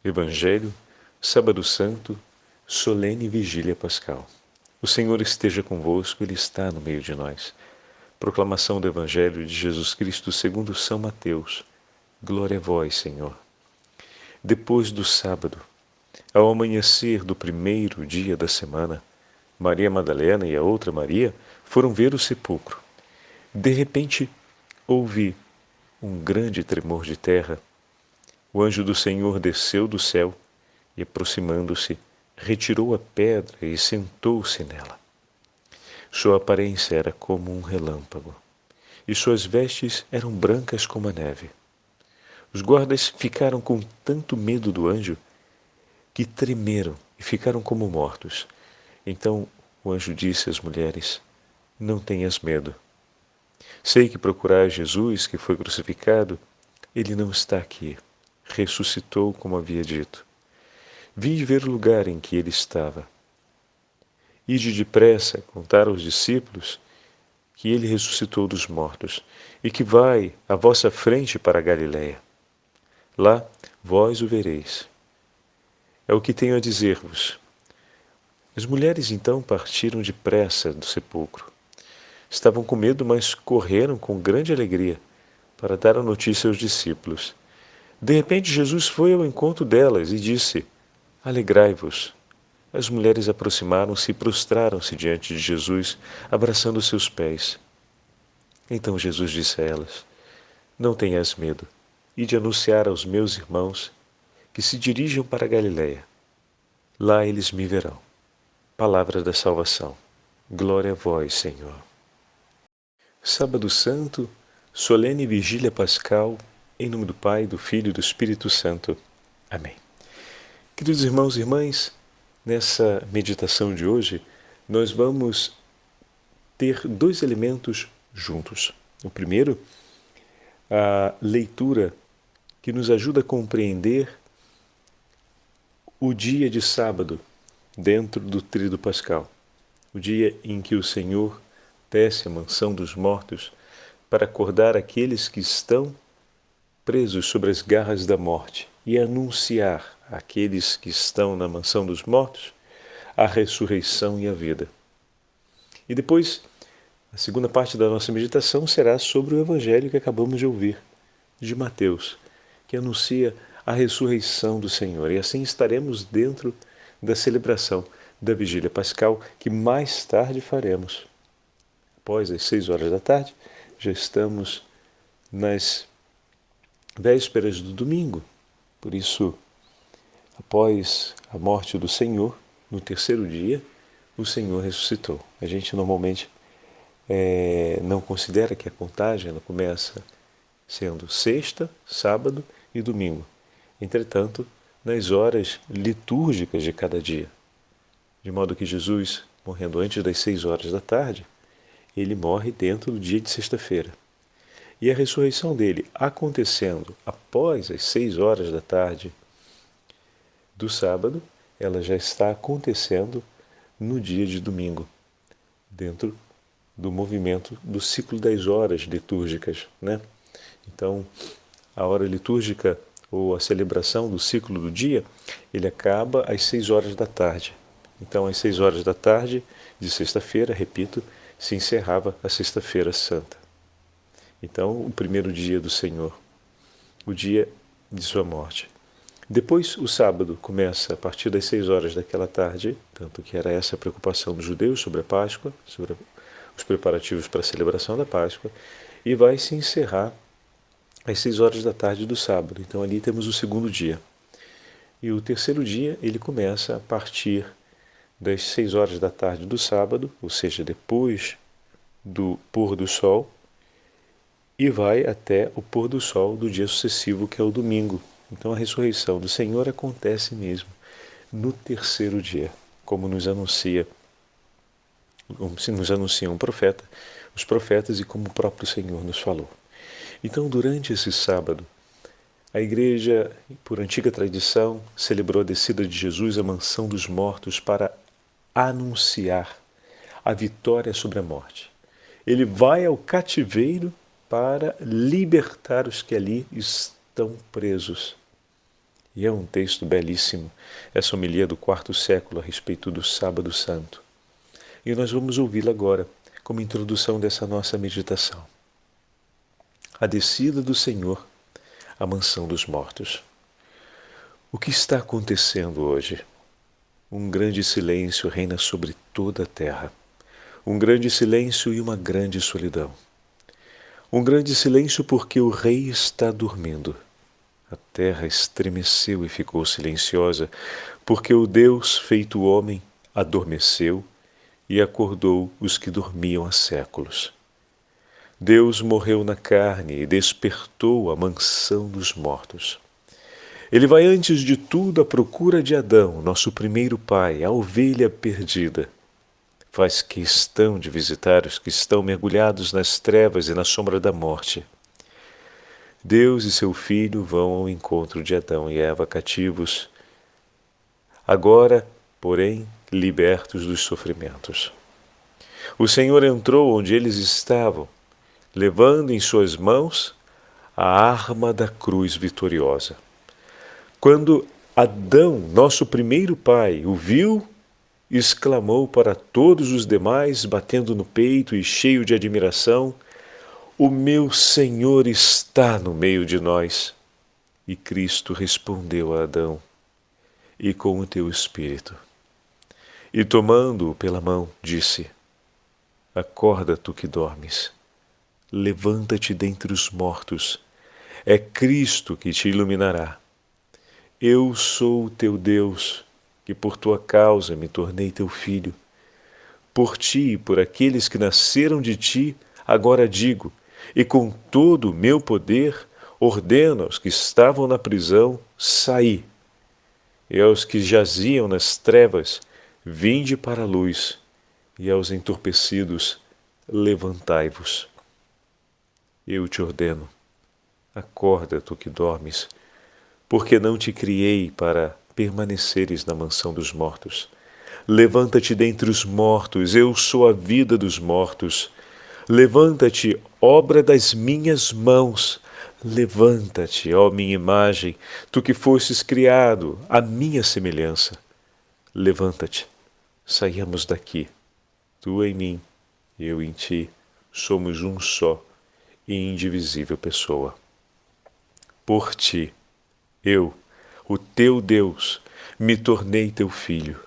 Evangelho, Sábado Santo, solene vigília pascal. O Senhor esteja convosco, Ele está no meio de nós. Proclamação do Evangelho de Jesus Cristo segundo São Mateus. Glória a vós, Senhor. Depois do sábado, ao amanhecer do primeiro dia da semana, Maria Madalena e a outra Maria foram ver o sepulcro. De repente, ouvi um grande tremor de terra. O anjo do Senhor desceu do céu e, aproximando-se, retirou a pedra e sentou-se nela. Sua aparência era como um relâmpago, e suas vestes eram brancas como a neve. Os guardas ficaram com tanto medo do anjo que tremeram e ficaram como mortos. Então o anjo disse às mulheres: Não tenhas medo. Sei que procurais Jesus, que foi crucificado. Ele não está aqui. Ressuscitou, como havia dito. Vinde ver o lugar em que ele estava. Ide depressa contar aos discípulos que ele ressuscitou dos mortos e que vai à vossa frente para a Galiléia. Lá vós o vereis. É o que tenho a dizer-vos. As mulheres então partiram depressa do sepulcro. Estavam com medo, mas correram com grande alegria para dar a notícia aos discípulos. De repente Jesus foi ao encontro delas e disse: Alegrai-vos. As mulheres aproximaram-se e prostraram-se diante de Jesus, abraçando seus pés. Então Jesus disse a elas: Não tenhas medo. Ide anunciar aos meus irmãos que se dirijam para a Galiléia. Lá eles me verão. Palavra da salvação. Glória a vós, Senhor. Sábado Santo, solene vigília pascal, em nome do Pai, do Filho e do Espírito Santo. Amém. Queridos irmãos e irmãs, nessa meditação de hoje, nós vamos ter dois elementos juntos. O primeiro, a leitura que nos ajuda a compreender o dia de sábado dentro do tríduo pascal, o dia em que o Senhor desce à mansão dos mortos para acordar aqueles que estão presos sobre as garras da morte e anunciar àqueles que estão na mansão dos mortos a ressurreição e a vida. E depois, a segunda parte da nossa meditação será sobre o Evangelho que acabamos de ouvir, de Mateus, que anuncia a ressurreição do Senhor. E assim estaremos dentro da celebração da Vigília Pascal, que mais tarde faremos. Após as 6 horas da tarde, já estamos nas vésperas do domingo. Por isso, após a morte do Senhor, no terceiro dia, o Senhor ressuscitou. A gente normalmente não considera que a contagem ela começa sendo sexta, sábado e domingo. Entretanto, nas horas litúrgicas de cada dia. De modo que Jesus, morrendo antes das 6 horas da tarde, ele morre dentro do dia de sexta-feira. E a ressurreição dele acontecendo após as 6 horas da tarde do sábado, ela já está acontecendo no dia de domingo, dentro do movimento do ciclo das horas litúrgicas, né? Então, a hora litúrgica ou a celebração do ciclo do dia, ele acaba às 6 horas da tarde. Então, às 6 horas da tarde de sexta-feira, repito, se encerrava a Sexta-feira Santa. Então, o primeiro dia do Senhor, o dia de sua morte. Depois, o sábado começa a partir das 6 horas daquela tarde, tanto que era essa a preocupação dos judeus sobre a Páscoa, sobre os preparativos para a celebração da Páscoa, e vai se encerrar às 6 horas da tarde do sábado. Então, ali temos o segundo dia. E o terceiro dia, ele começa a partir das 6 horas da tarde do sábado, ou seja, depois do pôr do sol, e vai até o pôr do sol do dia sucessivo, que é o domingo. Então a ressurreição do Senhor acontece mesmo no terceiro dia, como nos anunciam um profeta, os profetas e como o próprio Senhor nos falou. Então, durante esse sábado, a Igreja, por antiga tradição, celebrou a descida de Jesus à mansão dos mortos para anunciar a vitória sobre a morte. Ele vai ao cativeiro para libertar os que ali estão presos. E é um texto belíssimo, essa homilia do quarto século a respeito do Sábado Santo. E nós vamos ouvi-la agora, como introdução dessa nossa meditação. A descida do Senhor à mansão dos mortos. O que está acontecendo hoje? Um grande silêncio reina sobre toda a terra. Um grande silêncio e uma grande solidão. Um grande silêncio porque o rei está dormindo. A terra estremeceu e ficou silenciosa, porque o Deus feito homem adormeceu e acordou os que dormiam há séculos. Deus morreu na carne e despertou a mansão dos mortos. Ele vai antes de tudo à procura de Adão, nosso primeiro pai, a ovelha perdida. Faz questão de visitar os que estão mergulhados nas trevas e na sombra da morte. Deus e seu Filho vão ao encontro de Adão e Eva cativos, agora, porém, libertos dos sofrimentos. O Senhor entrou onde eles estavam, levando em suas mãos a arma da cruz vitoriosa. Quando Adão, nosso primeiro pai, o viu, exclamou para todos os demais, batendo no peito e cheio de admiração: "O meu Senhor está no meio de nós." E Cristo respondeu a Adão: "E com o teu espírito." E tomando-o pela mão, disse: "Acorda, tu que dormes. Levanta-te dentre os mortos. É Cristo que te iluminará. Eu sou o teu Deus, que por tua causa me tornei teu filho. Por ti e por aqueles que nasceram de ti, agora digo, e com todo o meu poder, ordeno aos que estavam na prisão, saí. E aos que jaziam nas trevas, vinde para a luz, e aos entorpecidos, levantai-vos. Eu te ordeno, acorda, tu que dormes, porque não te criei para permaneceres na mansão dos mortos. Levanta-te dentre os mortos, eu sou a vida dos mortos. Levanta-te, obra das minhas mãos. Levanta-te, ó minha imagem, tu que fostes criado, à minha semelhança. Levanta-te, saiamos daqui. Tu em mim, eu em ti, somos um só e indivisível pessoa. Por ti, eu, o teu Deus, me tornei teu filho.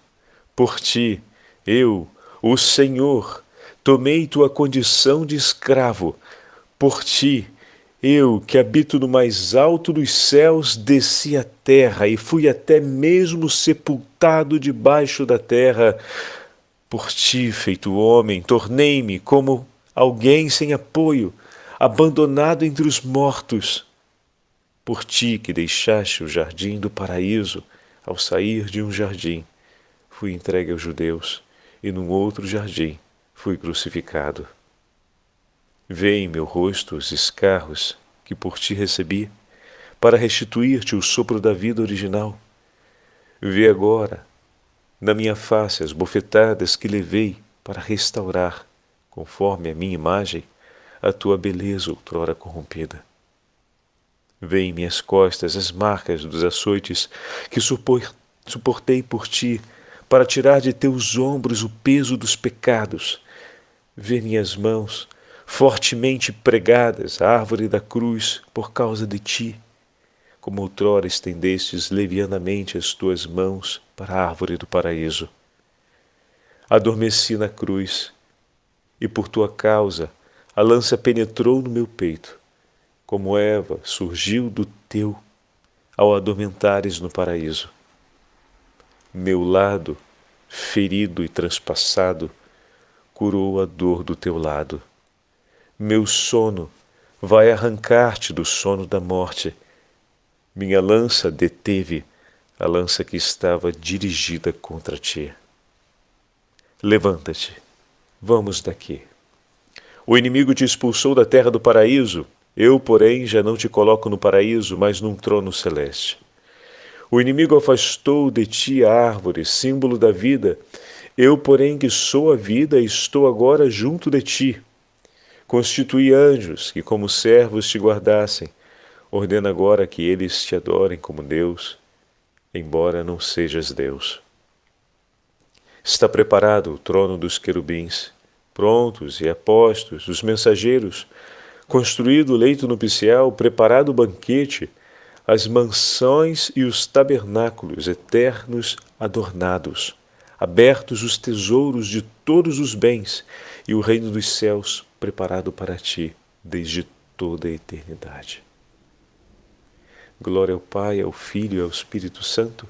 Por ti, eu, o Senhor, tomei tua condição de escravo. Por ti, eu, que habito no mais alto dos céus, desci à terra e fui até mesmo sepultado debaixo da terra. Por ti, feito homem, tornei-me como alguém sem apoio, abandonado entre os mortos. Por ti que deixaste o jardim do paraíso, ao sair de um jardim, fui entregue aos judeus, e num outro jardim fui crucificado. Vê em meu rosto os escarros que por ti recebi, para restituir-te o sopro da vida original. Vê agora, na minha face, as bofetadas que levei para restaurar, conforme a minha imagem, a tua beleza outrora corrompida. Vê em minhas costas as marcas dos açoites que suportei por ti, para tirar de teus ombros o peso dos pecados. Vê minhas mãos, fortemente pregadas à árvore da cruz por causa de ti, como outrora estendestes levianamente as tuas mãos para a árvore do paraíso. Adormeci na cruz, e por tua causa a lança penetrou no meu peito, como Eva surgiu do teu, ao adormentares no paraíso. Meu lado, ferido e transpassado, curou a dor do teu lado. Meu sono vai arrancar-te do sono da morte. Minha lança deteve a lança que estava dirigida contra ti. Levanta-te, vamos daqui. O inimigo te expulsou da terra do paraíso. Eu, porém, já não te coloco no paraíso, mas num trono celeste. O inimigo afastou de ti a árvore, símbolo da vida. Eu, porém, que sou a vida, estou agora junto de ti. Constituí anjos que como servos te guardassem. Ordena agora que eles te adorem como Deus, embora não sejas Deus. Está preparado o trono dos querubins, prontos e apostos os mensageiros, construído o leito nupcial, preparado o banquete, as mansões e os tabernáculos eternos adornados, abertos os tesouros de todos os bens e o reino dos céus preparado para ti desde toda a eternidade. Glória ao Pai, ao Filho e ao Espírito Santo,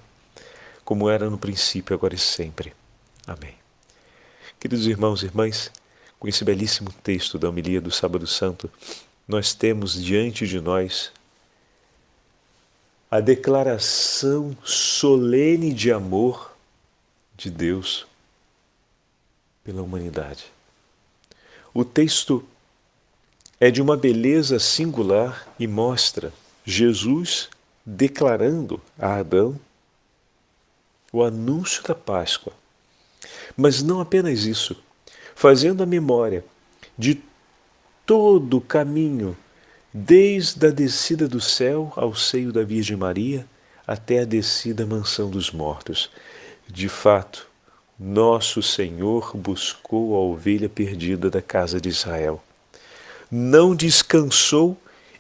como era no princípio, agora e sempre. Amém. Queridos irmãos e irmãs, com esse belíssimo texto da homilia do Sábado Santo, nós temos diante de nós a declaração solene de amor de Deus pela humanidade. O texto é de uma beleza singular e mostra Jesus declarando a Adão o anúncio da Páscoa. Mas não apenas isso, fazendo a memória de todo o caminho, desde a descida do céu ao seio da Virgem Maria até a descida à mansão dos mortos. De fato, nosso Senhor buscou a ovelha perdida da casa de Israel. Não descansou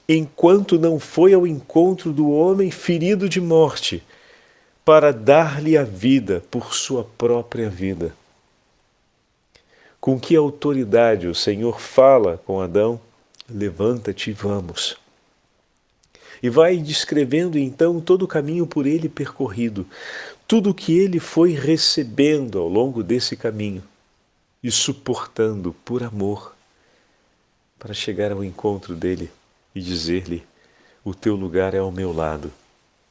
enquanto não foi ao encontro do homem ferido de morte, para dar-lhe a vida por sua própria vida. Com que autoridade o Senhor fala com Adão? Levanta-te e vamos. E vai descrevendo então todo o caminho por ele percorrido, tudo o que ele foi recebendo ao longo desse caminho e suportando por amor para chegar ao encontro dele e dizer-lhe: o teu lugar é ao meu lado,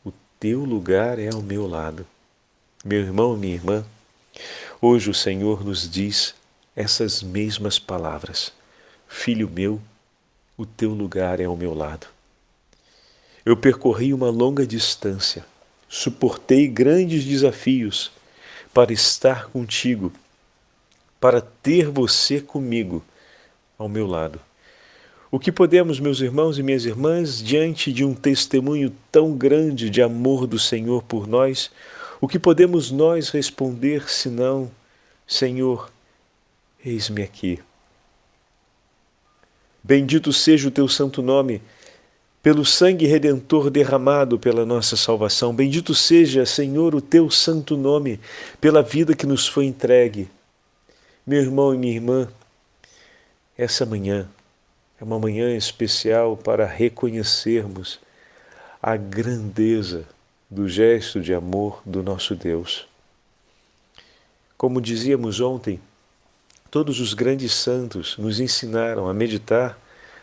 o teu lugar é ao meu lado. Meu irmão, minha irmã, hoje o Senhor nos diz essas mesmas palavras: filho meu, o teu lugar é ao meu lado. Eu percorri uma longa distância, suportei grandes desafios para estar contigo, para ter você comigo, ao meu lado. O que podemos, meus irmãos e minhas irmãs, diante de um testemunho tão grande de amor do Senhor por nós, o que podemos nós responder senão: Senhor, eis-me aqui. Bendito seja o teu santo nome, pelo sangue redentor derramado pela nossa salvação. Bendito seja, Senhor, o teu santo nome, pela vida que nos foi entregue. Meu irmão e minha irmã, essa manhã é uma manhã especial para reconhecermos a grandeza do gesto de amor do nosso Deus. Como dizíamos ontem, todos os grandes santos nos ensinaram a meditar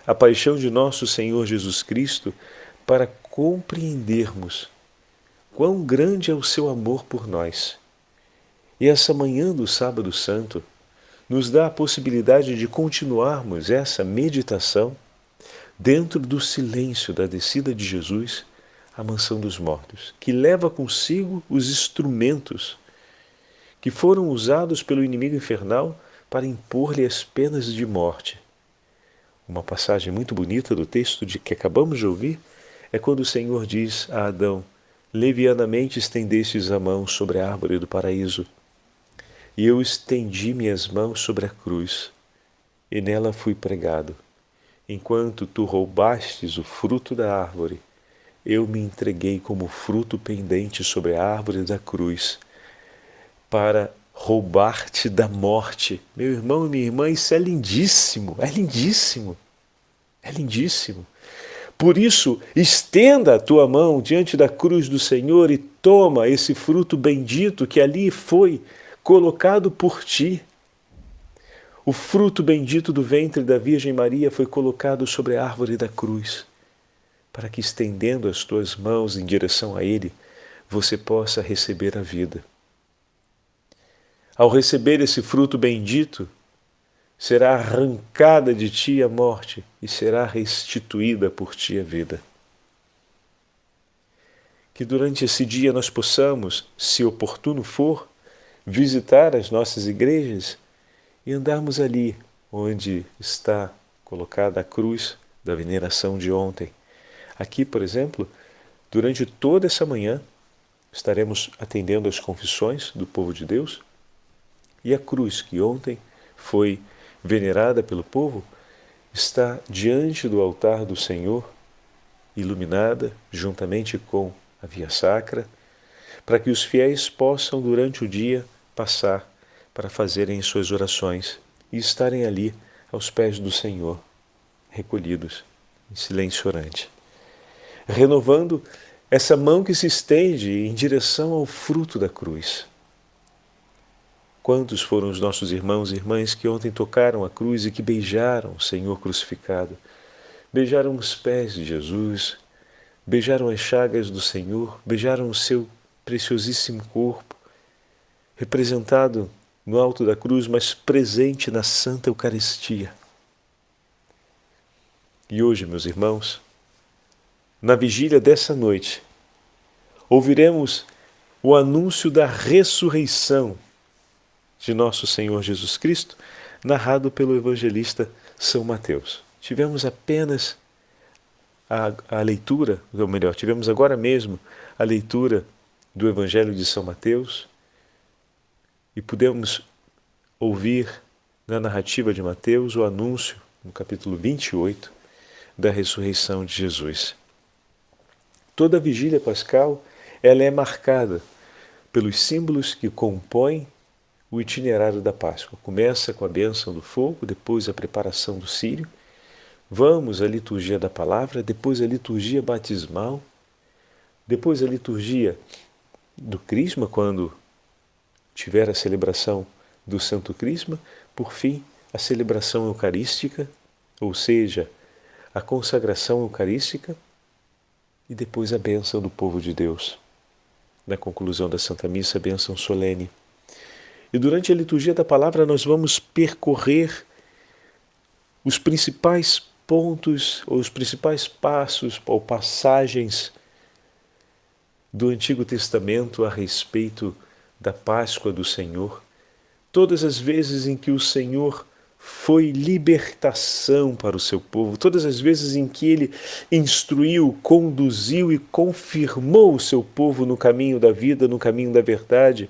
a paixão de nosso Senhor Jesus Cristo para compreendermos quão grande é o seu amor por nós. E essa manhã do Sábado Santo nos dá a possibilidade de continuarmos essa meditação dentro do silêncio da descida de Jesus à mansão dos mortos, que leva consigo os instrumentos que foram usados pelo inimigo infernal para impor-lhe as penas de morte. Uma passagem muito bonita do texto que acabamos de ouvir é quando o Senhor diz a Adão: levianamente estendestes a mão sobre a árvore do paraíso, e eu estendi minhas mãos sobre a cruz, e nela fui pregado. Enquanto tu roubastes o fruto da árvore, eu me entreguei como fruto pendente sobre a árvore da cruz, para roubar-te da morte. Meu irmão e minha irmã, isso é lindíssimo, é lindíssimo, é lindíssimo. Por isso, estenda a tua mão diante da cruz do Senhor e toma esse fruto bendito que ali foi colocado por ti. O fruto bendito do ventre da Virgem Maria foi colocado sobre a árvore da cruz, para que, estendendo as tuas mãos em direção a Ele, você possa receber a vida. Ao receber esse fruto bendito, será arrancada de ti a morte e será restituída por ti a vida. Que durante esse dia nós possamos, se oportuno for, visitar as nossas igrejas e andarmos ali onde está colocada a cruz da veneração de ontem. Aqui, por exemplo, durante toda essa manhã, estaremos atendendo às confissões do povo de Deus. E a cruz, que ontem foi venerada pelo povo, está diante do altar do Senhor, iluminada juntamente com a via sacra, para que os fiéis possam durante o dia passar para fazerem suas orações e estarem ali aos pés do Senhor, recolhidos em silêncio orante, renovando essa mão que se estende em direção ao fruto da cruz. Quantos foram os nossos irmãos e irmãs que ontem tocaram a cruz e que beijaram o Senhor crucificado, beijaram os pés de Jesus, beijaram as chagas do Senhor, beijaram o seu preciosíssimo corpo, representado no alto da cruz, mas presente na Santa Eucaristia. E hoje, meus irmãos, na vigília dessa noite, ouviremos o anúncio da ressurreição de nosso Senhor Jesus Cristo, narrado pelo evangelista São Mateus. Tivemos apenas a leitura, ou melhor, tivemos agora mesmo a leitura do Evangelho de São Mateus e pudemos ouvir na narrativa de Mateus o anúncio, no capítulo 28, da ressurreição de Jesus. Toda a vigília pascal, ela é marcada pelos símbolos que compõem o itinerário da Páscoa. Começa com a bênção do fogo, depois a preparação do círio, vamos à liturgia da palavra, depois a liturgia batismal, depois a liturgia do Crisma, quando tiver a celebração do Santo Crisma, por fim, a celebração eucarística, ou seja, a consagração eucarística, e depois a bênção do povo de Deus. Na conclusão da Santa Missa, a bênção solene. E durante a liturgia da palavra nós vamos percorrer os principais pontos, ou os principais passos, ou passagens do Antigo Testamento a respeito da Páscoa do Senhor. Todas as vezes em que o Senhor foi libertação para o seu povo, todas as vezes em que Ele instruiu, conduziu e confirmou o seu povo no caminho da vida, no caminho da verdade,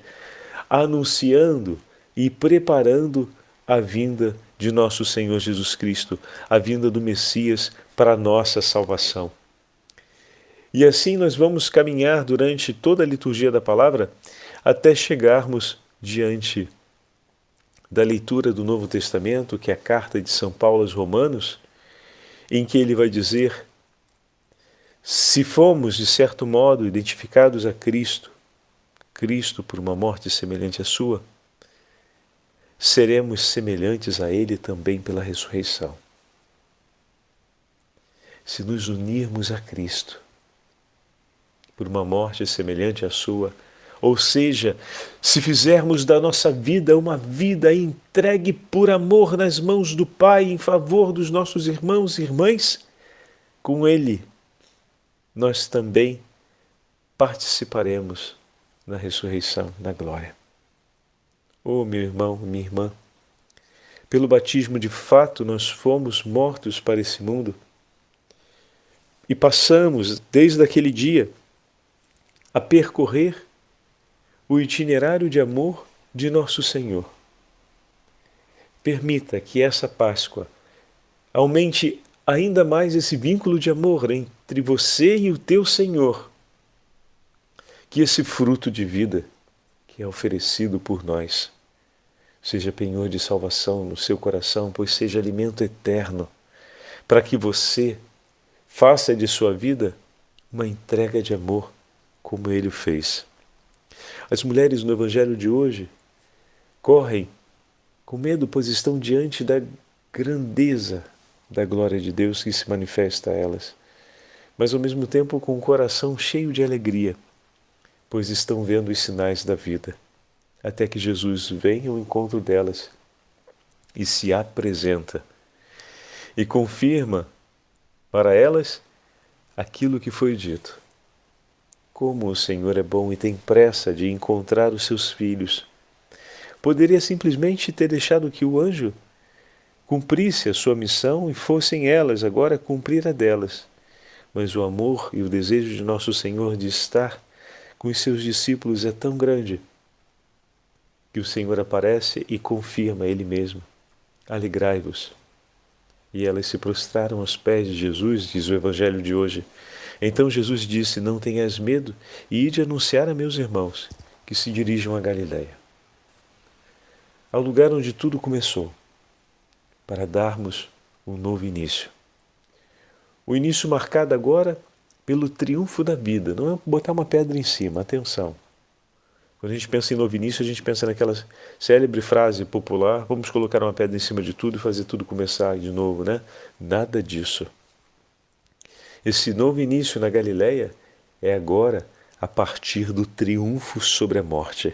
anunciando e preparando a vinda de nosso Senhor Jesus Cristo, a vinda do Messias para a nossa salvação. E assim nós vamos caminhar durante toda a liturgia da palavra até chegarmos diante da leitura do Novo Testamento, que é a carta de São Paulo aos Romanos, em que ele vai dizer: se fomos, de certo modo, identificados a Cristo por uma morte semelhante à sua, seremos semelhantes a Ele também pela ressurreição. Se nos unirmos a Cristo por uma morte semelhante à sua, ou seja, se fizermos da nossa vida uma vida entregue por amor nas mãos do Pai em favor dos nossos irmãos e irmãs, com Ele nós também participaremos na ressurreição, na glória. Oh, meu irmão, minha irmã, pelo batismo de fato nós fomos mortos para esse mundo e passamos, desde aquele dia, a percorrer o itinerário de amor de nosso Senhor. Permita que essa Páscoa aumente ainda mais esse vínculo de amor entre você e o teu Senhor. Que esse fruto de vida que é oferecido por nós seja penhor de salvação no seu coração, pois seja alimento eterno, para que você faça de sua vida uma entrega de amor como Ele o fez. As mulheres no Evangelho de hoje correm com medo, pois estão diante da grandeza da glória de Deus que se manifesta a elas, mas ao mesmo tempo com o coração cheio de alegria, pois estão vendo os sinais da vida, até que Jesus vem ao encontro delas e se apresenta e confirma para elas aquilo que foi dito. Como o Senhor é bom e tem pressa de encontrar os seus filhos. Poderia simplesmente ter deixado que o anjo cumprisse a sua missão e fossem elas agora cumprir a delas. Mas o amor e o desejo de nosso Senhor de estar com os seus discípulos é tão grande que o Senhor aparece e confirma Ele mesmo: alegrai-vos. E elas se prostraram aos pés de Jesus, diz o Evangelho de hoje. Então Jesus disse: não tenhas medo e ide anunciar a meus irmãos que se dirijam a Galiléia, ao lugar onde tudo começou, para darmos um novo início. O início marcado agora pelo triunfo da vida, não é botar uma pedra em cima, atenção. Quando a gente pensa em novo início, a gente pensa naquela célebre frase popular: vamos colocar uma pedra em cima de tudo e fazer tudo começar de novo, né? Nada disso. Esse novo início na Galiléia é agora a partir do triunfo sobre a morte.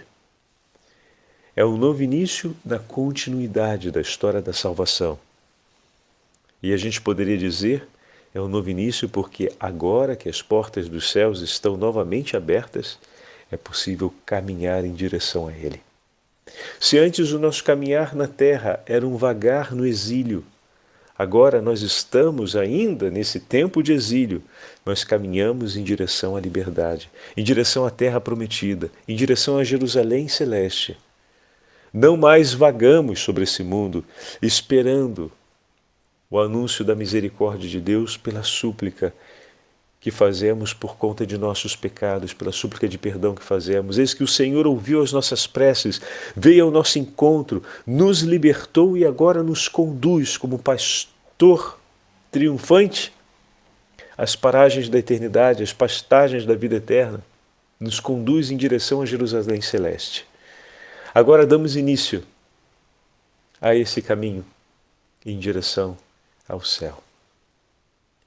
É um novo início na continuidade da história da salvação. E a gente poderia dizer, é um novo início porque agora que as portas dos céus estão novamente abertas, é possível caminhar em direção a Ele. Se antes o nosso caminhar na terra era um vagar no exílio, agora nós estamos ainda nesse tempo de exílio, nós caminhamos em direção à liberdade, em direção à terra prometida, em direção a Jerusalém celeste. Não mais vagamos sobre esse mundo, esperando o anúncio da misericórdia de Deus pela súplica que fazemos por conta de nossos pecados, pela súplica de perdão que fazemos. Eis que o Senhor ouviu as nossas preces, veio ao nosso encontro, nos libertou e agora nos conduz como pastor triunfante às paragens da eternidade, às pastagens da vida eterna, nos conduz em direção a Jerusalém celeste. Agora damos início a esse caminho em direção ao céu.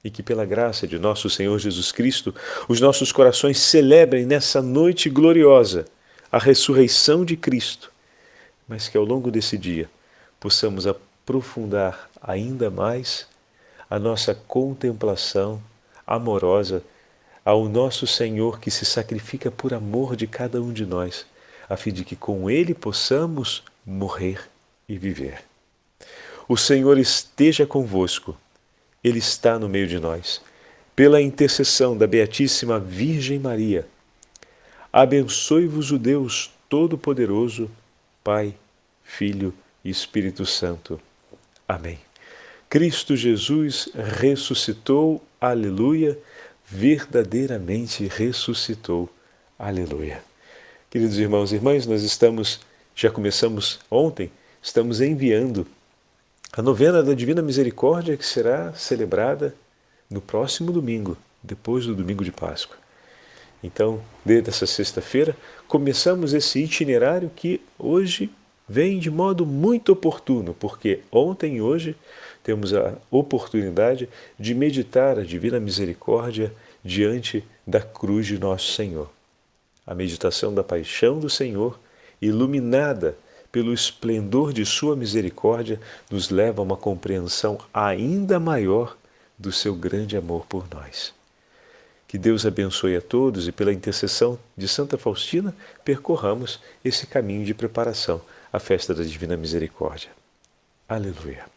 E que pela graça de nosso Senhor Jesus Cristo, os nossos corações celebrem nessa noite gloriosa a ressurreição de Cristo, mas que ao longo desse dia possamos aprofundar ainda mais a nossa contemplação amorosa ao nosso Senhor que se sacrifica por amor de cada um de nós, a fim de que com Ele possamos morrer e viver. O Senhor esteja convosco. Ele está no meio de nós. Pela intercessão da Beatíssima Virgem Maria, abençoe-vos o Deus Todo-Poderoso, Pai, Filho e Espírito Santo. Amém. Cristo Jesus ressuscitou, aleluia, verdadeiramente ressuscitou, aleluia. Queridos irmãos e irmãs, já começamos ontem, estamos enviando a novena da Divina Misericórdia, que será celebrada no próximo domingo, depois do domingo de Páscoa. Então, desde essa sexta-feira, começamos esse itinerário que hoje vem de modo muito oportuno, porque ontem e hoje temos a oportunidade de meditar a Divina Misericórdia diante da cruz de Nosso Senhor. A meditação da paixão do Senhor, iluminada pelo esplendor de sua misericórdia, nos leva a uma compreensão ainda maior do seu grande amor por nós. Que Deus abençoe a todos e pela intercessão de Santa Faustina percorramos esse caminho de preparação à festa da Divina Misericórdia. Aleluia.